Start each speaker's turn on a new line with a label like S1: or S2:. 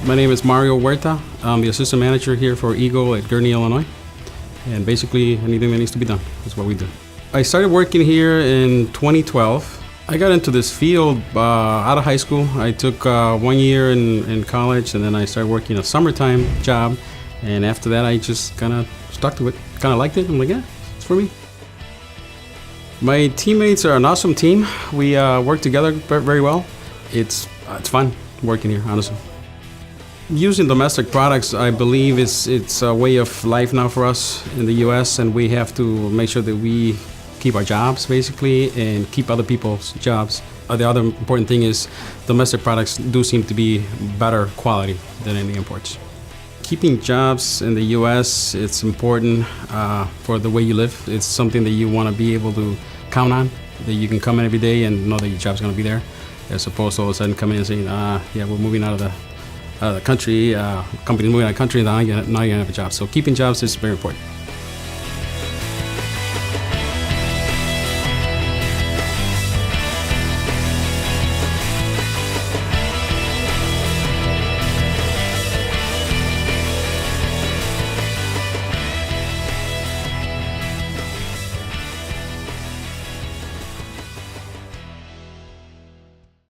S1: My name is Mario Huerta. I'm the assistant manager here for Eagle at Gurney, Illinois. And basically, anything that needs to be done is what we do. I started working here in 2012. I got into this field out of high school. I took 1 year in college, and then I started working a summertime job. And after that, I just kind of stuck to it. Kind of liked it. I'm like, yeah, it's for me. My teammates are an awesome team. We work together very well. It's fun working here, honestly. Using domestic products, I believe it's a way of life now for us in the U.S., and we have to make sure that we keep our jobs, basically, and keep other people's jobs. The other important thing is domestic products do seem to be better quality than any imports. Keeping jobs in the U.S., it's important for the way you live. It's something that you want to be able to count on, that you can come in every day and know that your job's going to be there, as opposed to all of a sudden coming in and saying, yeah, we're moving out of the country, company's moving out of the country, and now you're going to have a job. So keeping jobs is very important.